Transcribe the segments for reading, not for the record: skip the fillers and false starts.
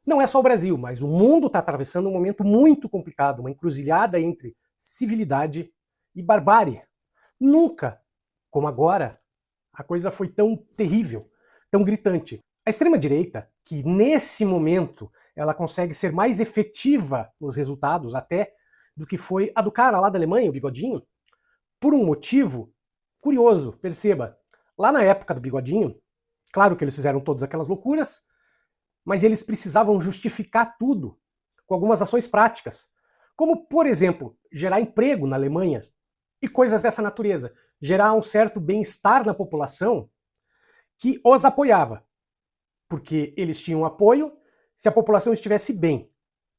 Não é só o Brasil, mas o mundo está atravessando um momento muito complicado, uma encruzilhada entre civilidade e barbárie. Nunca, como agora, a coisa foi tão terrível, tão gritante. A extrema-direita, que nesse momento ela consegue ser mais efetiva nos resultados até do que foi a do cara lá da Alemanha, o Bigodinho, por um motivo curioso, perceba. Lá na época do Bigodinho, claro que eles fizeram todas aquelas loucuras, mas eles precisavam justificar tudo com algumas ações práticas, como, por exemplo, gerar emprego na Alemanha e coisas dessa natureza, gerar um certo bem-estar na população que os apoiava, porque eles tinham apoio se a população estivesse bem.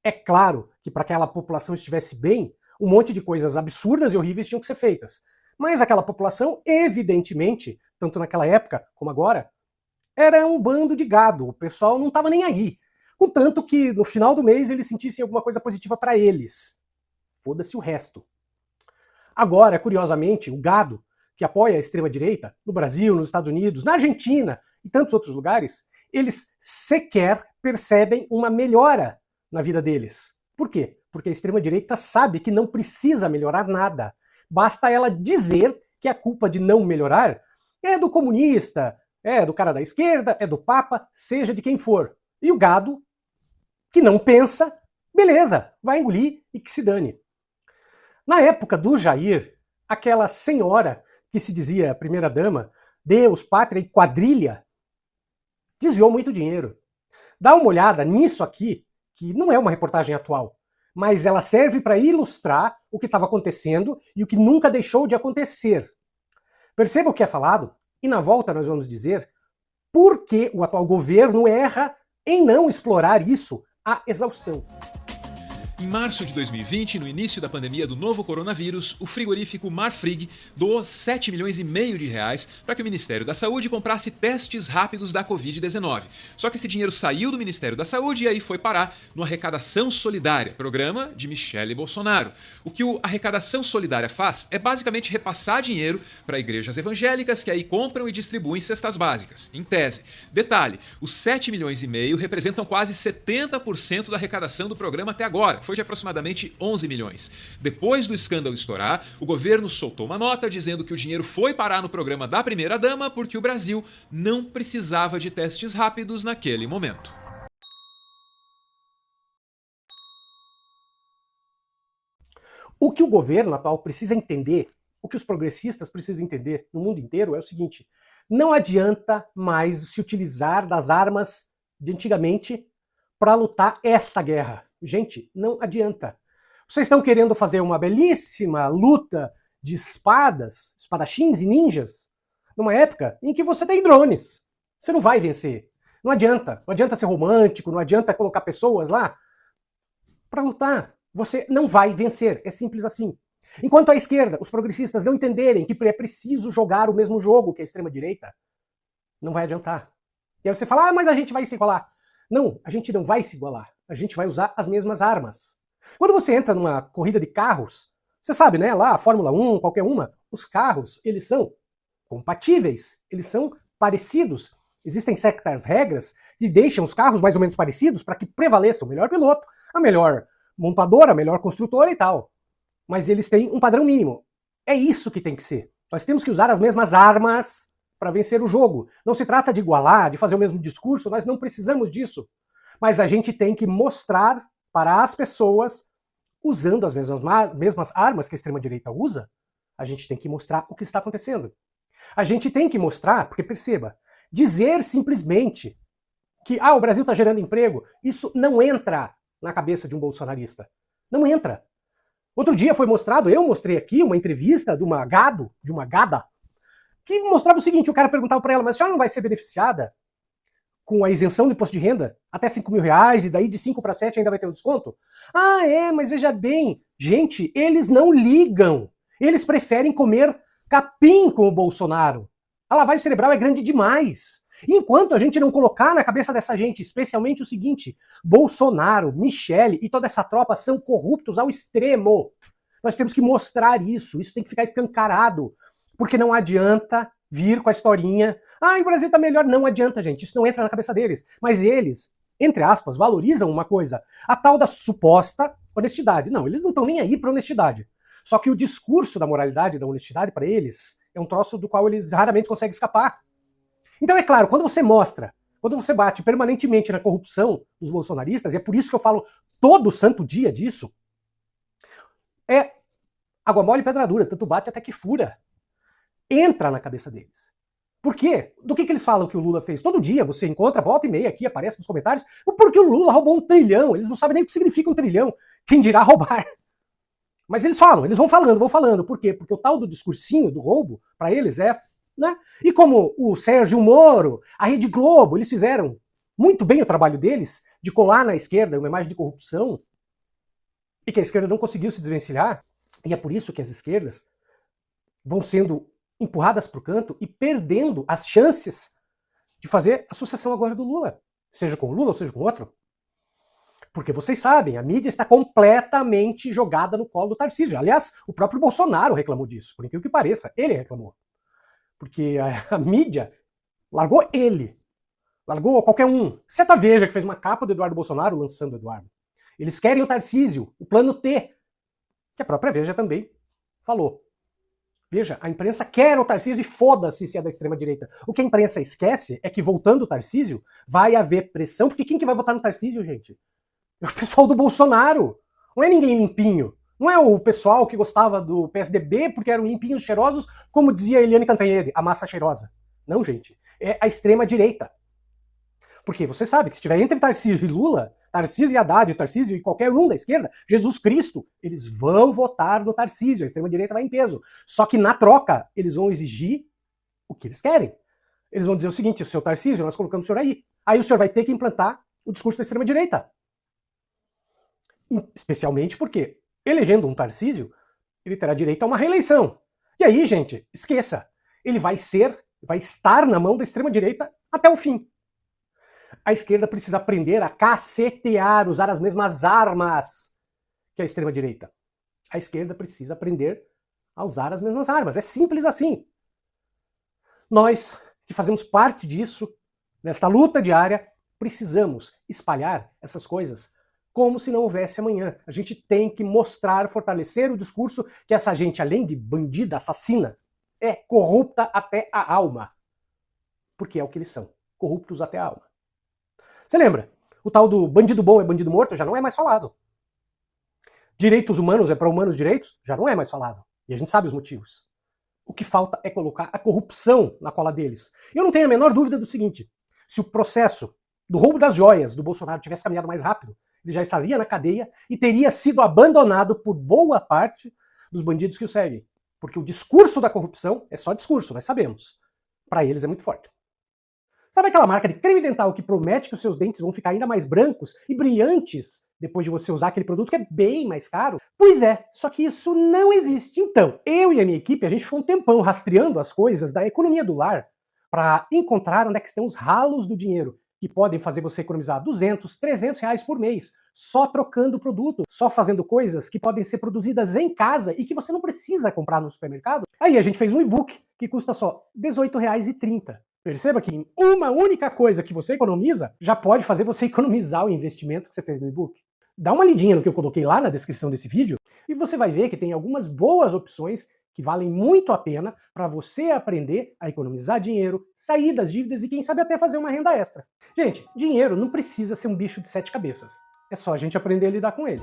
É claro que para que aquela população estivesse bem, um monte de coisas absurdas e horríveis tinham que ser feitas. Mas aquela população, evidentemente, tanto naquela época como agora, era um bando de gado, o pessoal não estava nem aí. Contanto que no final do mês eles sentissem alguma coisa positiva para eles. Foda-se o resto. Agora, curiosamente, o gado, que apoia a extrema-direita, no Brasil, nos Estados Unidos, na Argentina e tantos outros lugares, eles sequer percebem uma melhora na vida deles. Por quê? Porque a extrema-direita sabe que não precisa melhorar nada. Basta ela dizer que a culpa de não melhorar é do comunista, é do cara da esquerda, é do Papa, seja de quem for. E o gado, que não pensa, beleza, vai engolir e que se dane. Na época do Jair, aquela senhora que se dizia primeira-dama, Deus, pátria e quadrilha, desviou muito dinheiro. Dá uma olhada nisso aqui, que não é uma reportagem atual, mas ela serve para ilustrar o que estava acontecendo e o que nunca deixou de acontecer. Perceba o que é falado, e na volta nós vamos dizer por que o atual governo erra em não explorar isso à exaustão. Em março de 2020, no início da pandemia do novo coronavírus, o frigorífico Marfrig doou 7 milhões e meio de reais para que o Ministério da Saúde comprasse testes rápidos da Covid-19. Só que esse dinheiro saiu do Ministério da Saúde e aí foi parar no Arrecadação Solidária, programa de Michele Bolsonaro. O que o Arrecadação Solidária faz é basicamente repassar dinheiro para igrejas evangélicas que aí compram e distribuem cestas básicas. Em tese. Detalhe, os 7 milhões e meio representam quase 70% da arrecadação do programa até agora. Foi de aproximadamente 11 milhões. Depois do escândalo estourar, o governo soltou uma nota dizendo que o dinheiro foi parar no programa da primeira-dama porque o Brasil não precisava de testes rápidos naquele momento. O que o governo atual precisa entender, o que os progressistas precisam entender no mundo inteiro é o seguinte: não adianta mais se utilizar das armas de antigamente para lutar esta guerra. Gente, não adianta. Vocês estão querendo fazer uma belíssima luta de espadas, espadachins e ninjas, numa época em que você tem drones. Você não vai vencer. Não adianta. Não adianta ser romântico, não adianta colocar pessoas lá para lutar. Você não vai vencer. É simples assim. Enquanto a esquerda, os progressistas não entenderem que é preciso jogar o mesmo jogo que a extrema-direita, não vai adiantar. E aí você fala, mas a gente vai se igualar. Não, a gente não vai se igualar. A gente vai usar as mesmas armas. Quando você entra numa corrida de carros, você sabe, né? Lá, a Fórmula 1, qualquer uma, os carros, eles são compatíveis, eles são parecidos. Existem certas regras que deixam os carros mais ou menos parecidos para que prevaleça o melhor piloto, a melhor montadora, a melhor construtora e tal. Mas eles têm um padrão mínimo. É isso que tem que ser. Nós temos que usar as mesmas armas para vencer o jogo. Não se trata de igualar, de fazer o mesmo discurso, nós não precisamos disso. Mas a gente tem que mostrar para as pessoas, usando as mesmas armas que a extrema-direita usa, a gente tem que mostrar o que está acontecendo. A gente tem que mostrar, porque perceba, dizer simplesmente que o Brasil está gerando emprego, isso não entra na cabeça de um bolsonarista. Não entra. Outro dia foi mostrado, eu mostrei aqui uma entrevista de uma gada, que mostrava o seguinte, o cara perguntava para ela, mas a senhora não vai ser beneficiada com a isenção do imposto de renda até 5 mil reais e daí de 5 para 7 ainda vai ter um desconto? Mas veja bem, gente, eles não ligam. Eles preferem comer capim com o Bolsonaro. A lavagem cerebral é grande demais. Enquanto a gente não colocar na cabeça dessa gente, especialmente o seguinte, Bolsonaro, Michele e toda essa tropa são corruptos ao extremo. Nós temos que mostrar isso tem que ficar escancarado. Porque não adianta vir com a historinha, o Brasil tá melhor. Não adianta, gente, isso não entra na cabeça deles. Mas eles entre aspas, valorizam uma coisa, a tal da suposta honestidade. Não, eles não estão nem aí para honestidade. Só que o discurso da moralidade e da honestidade para eles é um troço do qual eles raramente conseguem escapar. Então é claro, quando você bate permanentemente na corrupção dos bolsonaristas, e é por isso que eu falo todo santo dia disso, é água mole e pedra dura, tanto bate até que fura. Entra na cabeça deles. Por quê? Do que eles falam que o Lula fez? Todo dia você encontra, volta e meia aqui, aparece nos comentários, porque o Lula roubou 1 trilhão, eles não sabem nem o que significa 1 trilhão, quem dirá roubar. Mas eles falam, eles vão falando. Por quê? Porque o tal do discursinho do roubo, para eles é... Né? E como o Sérgio Moro, a Rede Globo, eles fizeram muito bem o trabalho deles de colar na esquerda uma imagem de corrupção e que a esquerda não conseguiu se desvencilhar, e é por isso que as esquerdas vão sendo empurradas para o canto e perdendo as chances de fazer a sucessão agora do Lula, seja com o Lula ou seja com outro. Porque vocês sabem, a mídia está completamente jogada no colo do Tarcísio. Aliás, o próprio Bolsonaro reclamou disso, por incrível que pareça, ele reclamou. Porque a mídia largou ele, largou qualquer um. Exceto a Veja, que fez uma capa do Eduardo Bolsonaro lançando o Eduardo. Eles querem o Tarcísio, o plano T, que a própria Veja também falou. Veja, a imprensa quer o Tarcísio e foda-se se é da extrema-direita. O que a imprensa esquece é que, voltando o Tarcísio, vai haver pressão, porque quem que vai votar no Tarcísio, gente? É o pessoal do Bolsonaro. Não é ninguém limpinho. Não é o pessoal que gostava do PSDB porque eram limpinhos cheirosos, como dizia Eliane Cantanhede, a massa cheirosa. Não, gente. É a extrema-direita. Porque você sabe que se estiver entre Tarcísio e Lula, Tarcísio e Haddad, Tarcísio e qualquer um da esquerda, Jesus Cristo, eles vão votar no Tarcísio, a extrema-direita vai em peso. Só que na troca, eles vão exigir o que eles querem. Eles vão dizer o seguinte, o seu Tarcísio, nós colocamos o senhor aí. Aí o senhor vai ter que implantar o discurso da extrema-direita. Especialmente porque, elegendo um Tarcísio, ele terá direito a uma reeleição. E aí, gente, esqueça, ele vai estar na mão da extrema-direita até o fim. A esquerda precisa aprender a cacetear, usar as mesmas armas que a extrema-direita. A esquerda precisa aprender a usar as mesmas armas. É simples assim. Nós, que fazemos parte disso, nesta luta diária, precisamos espalhar essas coisas como se não houvesse amanhã. A gente tem que mostrar, fortalecer o discurso que essa gente, além de bandida, assassina, é corrupta até a alma. Porque é o que eles são, corruptos até a alma. Você lembra? O tal do bandido bom é bandido morto já não é mais falado. Direitos humanos é para humanos direitos já não é mais falado. E a gente sabe os motivos. O que falta é colocar a corrupção na cola deles. E eu não tenho a menor dúvida do seguinte, se o processo do roubo das joias do Bolsonaro tivesse caminhado mais rápido, ele já estaria na cadeia e teria sido abandonado por boa parte dos bandidos que o seguem. Porque o discurso da corrupção é só discurso, nós sabemos. Para eles é muito forte. Sabe aquela marca de creme dental que promete que os seus dentes vão ficar ainda mais brancos e brilhantes depois de você usar aquele produto que é bem mais caro? Pois é, só que isso não existe. Então, eu e a minha equipe, a gente ficou um tempão rastreando as coisas da economia do lar para encontrar onde é que estão os ralos do dinheiro que podem fazer você economizar 200, 300 reais por mês, só trocando o produto, só fazendo coisas que podem ser produzidas em casa e que você não precisa comprar no supermercado. Aí a gente fez um e-book que custa só R$18,30. Perceba que uma única coisa que você economiza já pode fazer você economizar o investimento que você fez no e-book. Dá uma lidinha no que eu coloquei lá na descrição desse vídeo e você vai ver que tem algumas boas opções que valem muito a pena para você aprender a economizar dinheiro, sair das dívidas e quem sabe até fazer uma renda extra. Gente, dinheiro não precisa ser um bicho de 7 cabeças. É só a gente aprender a lidar com ele.